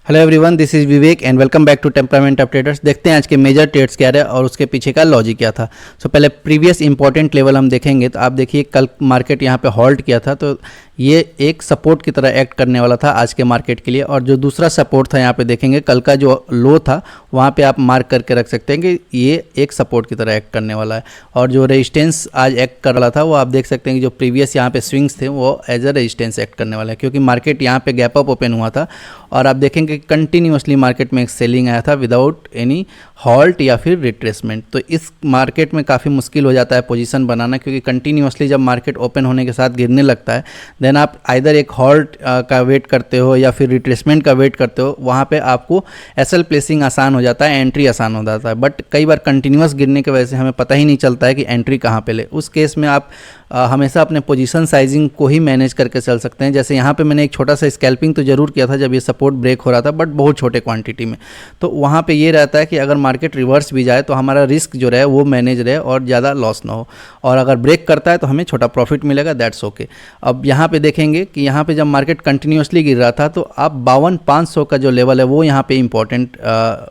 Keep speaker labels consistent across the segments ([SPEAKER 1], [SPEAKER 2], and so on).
[SPEAKER 1] Hello everyone, this is Vivek and welcome back to temperament of traders. देखते हैं आज के मेजर ट्रेड्स क्या रहे और उसके पीछे का लॉजिक क्या था। पहले प्रीवियस इंपॉर्टेंट लेवल हम देखेंगे। तो आप देखिए कल मार्केट यहाँ पे हॉल्ट किया था, तो ये एक सपोर्ट की तरह एक्ट करने वाला था आज के मार्केट के लिए। और जो दूसरा सपोर्ट था यहाँ पे देखेंगे, कल का जो लो था वहाँ पे आप मार्क करके रख सकते हैं कि ये एक सपोर्ट की तरह एक्ट करने वाला है। और जो रेजिस्टेंस आज एक्ट कर रहा था वो आप देख सकते हैं कि जो प्रीवियस यहाँ पे स्विंग्स थे वो एज अ रेजिस्टेंस एक्ट करने वाला है, क्योंकि मार्केट यहाँ पे गैप अप ओपन हुआ था और आप देखेंगे कंटिन्यूसली मार्केट में एक सेलिंग आया था विदाउट एनी हॉल्ट या फिर रिट्रेसमेंट। तो इस मार्केट में काफ़ी मुश्किल हो जाता है पोजीशन बनाना, क्योंकि कंटिन्यूसली जब मार्केट ओपन होने के साथ गिरने लगता है देन आप आइदर एक हॉल्ट का वेट करते हो या फिर रिट्रेसमेंट का वेट करते हो। वहाँ पे आपको एसएल प्लेसिंग आसान हो जाता है, एंट्री आसान हो जाता है। बट कई बार कंटिन्यूस गिरने की वजह से हमें पता ही नहीं चलता है कि एंट्री कहाँ पे ले। उस केस में आप हमेशा अपने पोजीशन साइजिंग को ही मैनेज करके चल सकते हैं। जैसे यहाँ पे मैंने एक छोटा सा स्कैल्पिंग तो जरूर किया था जब ये सपोर्ट ब्रेक हो रहा था, बट बहुत छोटे क्वांटिटी में। तो वहाँ पे ये रहता है कि अगर मार्केट रिवर्स भी जाए तो हमारा रिस्क जो रहे वो मैनेज रहे और ज़्यादा लॉस ना हो, और अगर ब्रेक करता है तो हमें छोटा प्रॉफिट मिलेगा, दैट्स ओके। अब यहाँ पे देखेंगे कि यहाँ पे जब मार्केट कंटिन्यूसली गिर रहा था तो अब 52,500 का जो लेवल है वो यहाँ पे इंपॉर्टेंट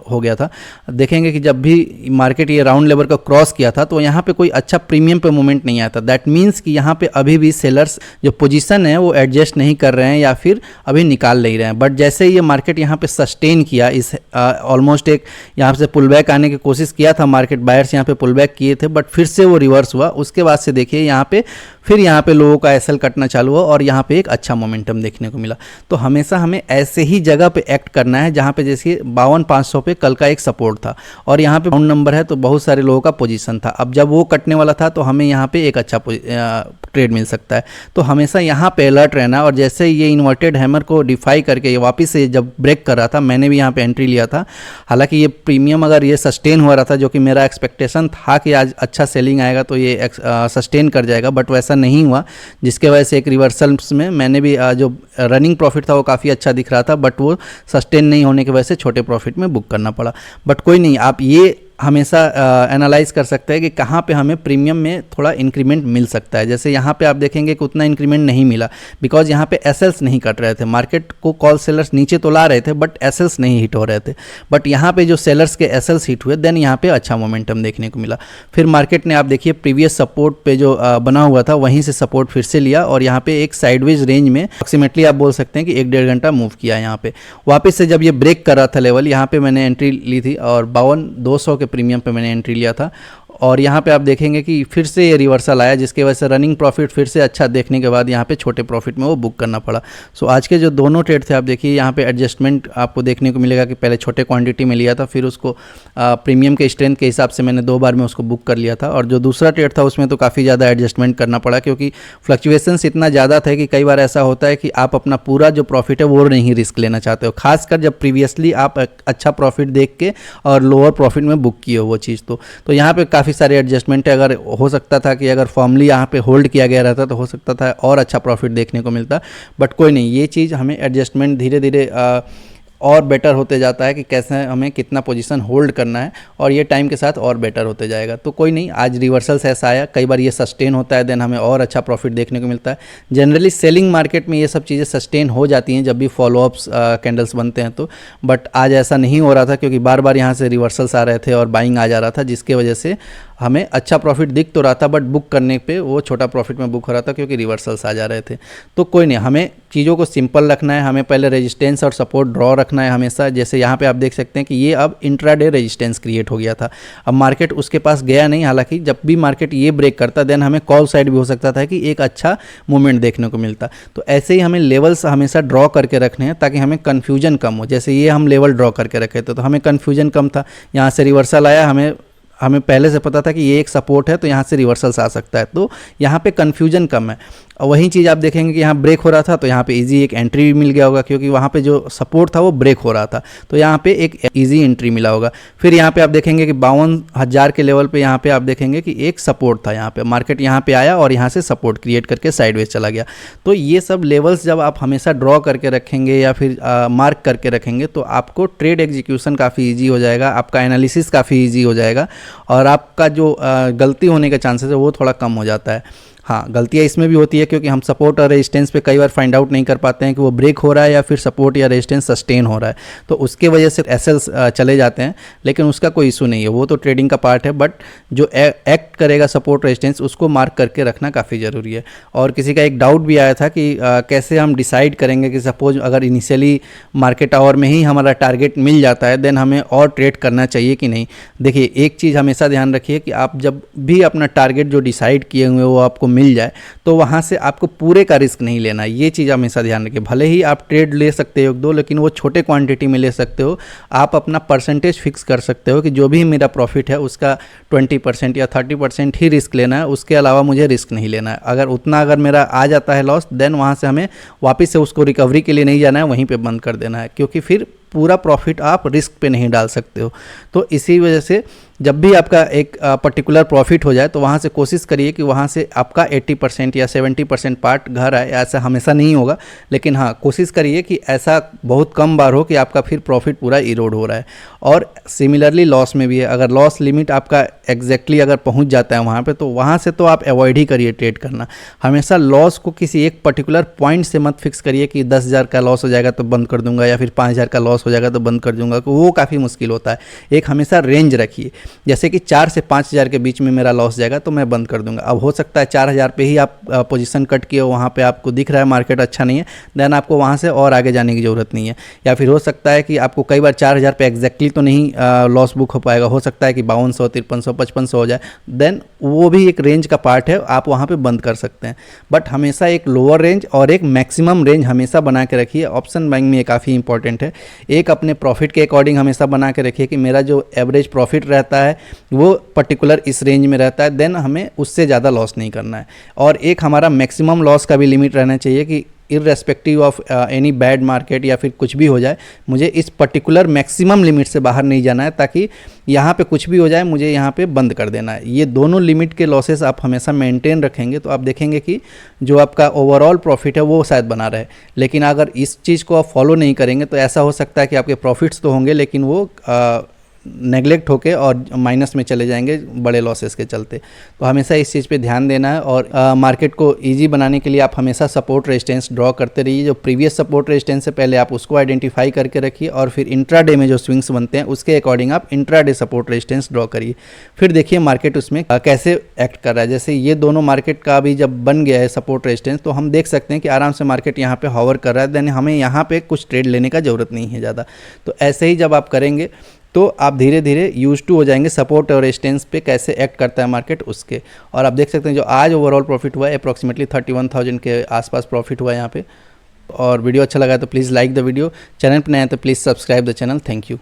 [SPEAKER 1] हो गया था। देखेंगे कि जब भी मार्केट ये राउंड लेवल को क्रॉस किया था तो यहाँ पे कोई अच्छा प्रीमियम पे मूवमेंट नहीं आया था। दैट मीन्स कि यहाँ पे अभी भी सेलर्स जो पोजीशन है वो एडजस्ट नहीं कर रहे हैं या फिर अभी निकाल नहीं रहे हैं। बट जैसे ही ये मार्केट यहाँ पे सस्टेन किया, इस ऑलमोस्ट एक यहाँ से पुल बैक आने की कोशिश किया था मार्केट, बायर्स यहाँ पे पुल बैक किए थे, बट फिर से वो रिवर्स हुआ। उसके बाद से देखिए यहाँ पे फिर यहाँ पे लोगों का एसएल कटना चालू हुआ और यहाँ पे एक अच्छा मोमेंटम देखने को मिला। तो हमेशा हमें ऐसे ही जगह पे एक्ट करना है जहाँ पे जैसे 52,500 पे कल का एक सपोर्ट था और यहाँ पे राउंड नंबर है तो बहुत सारे लोगों का पोजीशन था। अब जब वो कटने वाला था तो हमें यहाँ पे एक अच्छा ट्रेड मिल सकता है। तो हमेशा यहाँ पे अलर्ट रहना। और जैसे ये इन्वर्टेड हैमर को डिफाई करके ये वापस से जब ब्रेक कर रहा था, मैंने भी यहाँ पे एंट्री लिया था। हालांकि ये प्रीमियम अगर ये सस्टेन हो रहा था, जो कि मेरा एक्सपेक्टेशन था कि आज अच्छा सेलिंग आएगा तो ये सस्टेन कर जाएगा, बट वैसा नहीं हुआ, जिसके वजह से एक रिवर्सल्स में मैंने भी जो रनिंग प्रॉफिट था वो काफ़ी अच्छा दिख रहा था, बट वो सस्टेन नहीं होने की वजह से छोटे प्रॉफिट में बुक करना पड़ा। बट कोई नहीं, आप ये हमेशा एनालाइज कर सकते हैं कि कहाँ पे हमें प्रीमियम में थोड़ा इंक्रीमेंट मिल सकता है। जैसे यहाँ पे आप देखेंगे कि उतना इंक्रीमेंट नहीं मिला, बिकॉज यहाँ पे एसएल्स नहीं कट रहे थे। मार्केट को कॉल सेलर्स नीचे तो ला रहे थे बट एसएल्स नहीं हिट हो रहे थे। बट यहाँ पे जो सेलर्स के एसएल्स हिट हुए देन यहाँ पे अच्छा मोमेंटम देखने को मिला। फिर मार्केट ने आप देखिए प्रीवियस सपोर्ट पे जो बना हुआ था वहीं से सपोर्ट फिर से लिया और यहाँ पे एक साइडवेज रेंज में अप्रोक्सीमेटली आप बोल सकते हैं कि 1-1.5 घंटा मूव किया। यहाँ पे वापस से जब ये ब्रेक कर रहा था लेवल, यहाँ पे मैंने एंट्री ली थी और 52,200 के प्रीमियम पे मैंने एंट्री लिया था। और यहाँ पे आप देखेंगे कि फिर से ये रिवर्सल आया, जिसकी वजह से रनिंग प्रॉफिट फिर से अच्छा देखने के बाद यहाँ पे छोटे प्रॉफिट में वो बुक करना पड़ा। सो आज के जो दोनों ट्रेड थे आप देखिए यहाँ पे एडजस्टमेंट आपको देखने को मिलेगा कि पहले छोटे क्वांटिटी में लिया था, फिर उसको प्रीमियम के स्ट्रेंथ के हिसाब से मैंने 2 बार में उसको बुक कर लिया था। और जो दूसरा ट्रेड था उसमें तो काफ़ी ज़्यादा एडजस्टमेंट करना पड़ा, क्योंकि फ्लक्चुएशंस इतना ज़्यादा था कि कई बार ऐसा होता है कि आप अपना पूरा जो प्रॉफिट है वो नहीं रिस्क लेना चाहते हो, खासकर जब प्रीवियसली आप अच्छा प्रॉफिट देख के और लोअर प्रॉफिट में बुक किए हो वो चीज़। तो यहाँ पे काफ़ी सारे एडजस्टमेंट है। अगर हो सकता था कि अगर फॉर्मली यहाँ पे होल्ड किया गया रहता तो हो सकता था और अच्छा प्रॉफिट देखने को मिलता, बट कोई नहीं, ये चीज़ हमें एडजस्टमेंट धीरे धीरे और बेटर होते जाता है कि कैसे हमें कितना पोजीशन होल्ड करना है, और ये टाइम के साथ और बेटर होते जाएगा। तो कोई नहीं, आज रिवर्सल्स ऐसा आया, कई बार ये सस्टेन होता है देन हमें और अच्छा प्रॉफिट देखने को मिलता है। जनरली सेलिंग मार्केट में ये सब चीज़ें सस्टेन हो जाती हैं जब भी फॉलोअप्स कैंडल्स बनते हैं तो, बट आज ऐसा नहीं हो रहा था क्योंकि बार बार यहाँ से रिवर्सल्स आ रहे थे और बाइंग आ जा रहा था, जिसके वजह से हमें अच्छा प्रॉफिट दिख तो रहा था बट बुक करने पे वो छोटा प्रॉफिट में बुक हो रहा था क्योंकि रिवर्सल्स आ जा रहे थे। तो कोई नहीं, हमें चीज़ों को सिंपल रखना है, हमें पहले रेजिस्टेंस और सपोर्ट ड्रॉ रखना है हमेशा। जैसे यहाँ पे आप देख सकते हैं कि ये अब इंट्राडे रेजिस्टेंस क्रिएट हो गया था, अब मार्केट उसके पास गया नहीं। हालांकि जब भी मार्केट ये ब्रेक करता देन हमें कॉल साइड भी हो सकता था कि एक अच्छा मूवमेंट देखने को मिलता। तो ऐसे ही हमें लेवल्स हमेशा ड्रॉ करके रखने हैं ताकि हमें कन्फ्यूजन कम हो। जैसे ये हम लेवल ड्रॉ करके रखे थे तो हमें कन्फ्यूजन कम था, यहाँ से रिवर्सल आया, हमें पहले से पता था कि ये एक सपोर्ट है तो यहाँ से रिवर्सल्स आ सकता है, तो यहाँ पे कन्फ्यूजन कम है। और वही चीज़ आप देखेंगे कि यहाँ ब्रेक हो रहा था तो यहाँ पे इजी एक एंट्री भी मिल गया होगा, क्योंकि वहाँ पे जो सपोर्ट था वो ब्रेक हो रहा था तो यहाँ पे एक इजी एंट्री मिला होगा। फिर यहाँ पे आप देखेंगे कि 52,000 के लेवल पे यहाँ पे आप देखेंगे कि एक सपोर्ट था, यहाँ पे मार्केट यहाँ पे आया और यहाँ से सपोर्ट क्रिएट करके साइडवेज चला गया। तो ये सब लेवल्स जब आप हमेशा ड्रॉ करके रखेंगे या फिर मार्क करके रखेंगे तो आपको ट्रेड एग्जीक्यूशन काफ़ी ईजी हो जाएगा, आपका एनालिसिस काफ़ी ईजी हो जाएगा और आपका जो गलती होने के चांसेस है वो थोड़ा कम हो जाता है। हाँ, गलतियाँ इसमें भी होती है क्योंकि हम सपोर्ट और रेजिस्टेंस पे कई बार फाइंड आउट नहीं कर पाते हैं कि वो ब्रेक हो रहा है या फिर सपोर्ट या रेजिस्टेंस सस्टेन हो रहा है, तो उसके वजह से एसएल्स चले जाते हैं। लेकिन उसका कोई इशू नहीं है, वो तो ट्रेडिंग का पार्ट है, बट जो एक्ट करेगा सपोर्ट रेजिस्टेंस उसको मार्क करके रखना काफ़ी ज़रूरी है। और किसी का एक डाउट भी आया था कि कैसे हम डिसाइड करेंगे कि सपोज अगर इनिशियली मार्केट आवर में ही हमारा टारगेट मिल जाता है देन हमें और ट्रेड करना चाहिए कि नहीं। देखिए, एक चीज़ हमेशा ध्यान रखिए कि आप जब भी अपना टारगेट जो डिसाइड किए हुए वो आपको मिल जाए तो वहाँ से आपको पूरे का रिस्क नहीं लेना है। ये चीज़ हमेशा ध्यान रखिए। भले ही आप ट्रेड ले सकते हो दो, लेकिन वो छोटे क्वांटिटी में ले सकते हो। आप अपना परसेंटेज फिक्स कर सकते हो कि जो भी मेरा प्रॉफिट है उसका 20% या 30% ही रिस्क लेना है, उसके अलावा मुझे रिस्क नहीं लेना है। अगर मेरा आ जाता है लॉस देन वहाँ से हमें वापस से उसको रिकवरी के लिए नहीं जाना है, वहीं पे बंद कर देना है, क्योंकि फिर पूरा प्रॉफिट आप रिस्क पे नहीं डाल सकते हो। तो इसी वजह से जब भी आपका एक पर्टिकुलर प्रॉफिट हो जाए तो वहाँ से कोशिश करिए कि वहाँ से आपका 80% या 70% पार्ट घर आए। ऐसा हमेशा नहीं होगा, लेकिन हाँ, कोशिश करिए कि ऐसा बहुत कम बार हो कि आपका फिर प्रॉफिट पूरा इरोड हो रहा है। और सिमिलरली लॉस में भी है, अगर लॉस लिमिट आपका एग्जैक्टली अगर पहुँच जाता है वहाँ पर, तो वहाँ से तो आप अवॉइड ही करिए ट्रेड करना। हमेशा लॉस को किसी एक पर्टिकुलर पॉइंट से मत फिक्स करिए कि 10,000 का लॉस हो जाएगा तो बंद कर दूंगा या फिर 5,000 का लॉस हो जाएगा तो बंद कर दूंगा, तो वो काफ़ी मुश्किल होता है। एक हमेशा रेंज रखिए, जैसे कि 4 से 5,000 के बीच में मेरा लॉस जाएगा तो मैं बंद कर दूंगा। अब हो सकता है 4,000 पे ही आप पोजीशन कट किए हो, वहाँ पे आपको दिख रहा है मार्केट अच्छा नहीं है, देन आपको वहाँ से और आगे जाने की ज़रूरत नहीं है। या फिर हो सकता है कि आपको कई बार 4,000 पे एग्जैक्टली तो नहीं लॉस बुक हो पाएगा, हो सकता है कि 5200, 5300, 5500 हो जाए, देन वो भी एक रेंज का पार्ट है, आप वहाँ पे बंद कर सकते हैं। बट हमेशा एक लोअर रेंज और एक मैक्सिमम रेंज हमेशा बना के रखिए। ऑप्शन बाइंग में ये काफ़ी इंपॉर्टेंट है। एक अपने प्रॉफिट के अकॉर्डिंग हमेशा बना के रखिए कि मेरा जो एवरेज प्रॉफिट रहता है वो पर्टिकुलर इस रेंज में रहता है, देन हमें उससे ज़्यादा लॉस नहीं करना है। और एक हमारा मैक्सिमम लॉस का भी लिमिट रहना चाहिए कि irrespective of any bad market या फिर कुछ भी हो जाए, मुझे इस पर्टिकुलर मैक्सिमम लिमिट से बाहर नहीं जाना है, ताकि यहाँ पे कुछ भी हो जाए मुझे यहाँ पे बंद कर देना है। ये दोनों लिमिट के लॉसेस आप हमेशा मेंटेन रखेंगे तो आप देखेंगे कि जो आपका ओवरऑल प्रॉफिट है वो शायद बना रहे। लेकिन अगर इस चीज़ को आप फॉलो नहीं करेंगे तो ऐसा हो सकता है कि आपके प्रॉफिट्स तो होंगे लेकिन वो नेगलेक्ट होके और माइनस में चले जाएंगे बड़े लॉसेस के चलते। तो हमेशा इस चीज़ पे ध्यान देना है। और मार्केट को इजी बनाने के लिए आप हमेशा सपोर्ट रेजिस्टेंस ड्रॉ करते रहिए। जो प्रीवियस सपोर्ट रेजिस्टेंस है पहले आप उसको आइडेंटिफाई करके रखिए, और फिर इंट्राडे में जो स्विंग्स बनते हैं उसके अकॉर्डिंग आप इंट्राडे सपोर्ट रेजिस्टेंस ड्रॉ करिए। फिर देखिए मार्केट उसमें कैसे एक्ट कर रहा है। जैसे ये दोनों मार्केट का भी जब बन गया है सपोर्ट रेजिस्टेंस, तो हम देख सकते हैं कि आराम से मार्केट यहाँ पे हॉवर कर रहा है, देन हमें यहाँ पे कुछ ट्रेड लेने का ज़रूरत नहीं है ज़्यादा। तो ऐसे ही जब आप करेंगे तो आप धीरे धीरे यूज टू हो जाएंगे सपोर्ट और रेजिस्टेंस पे कैसे एक्ट करता है मार्केट उसके। और आप देख सकते हैं जो आज ओवरऑल प्रॉफिट हुआ है अप्रॉक्सीमेटली 31,000 के आसपास प्रॉफिट हुआ है यहाँ पे। और वीडियो अच्छा लगा तो please like the video, channel पर नया है तो please subscribe the channel. Thank you.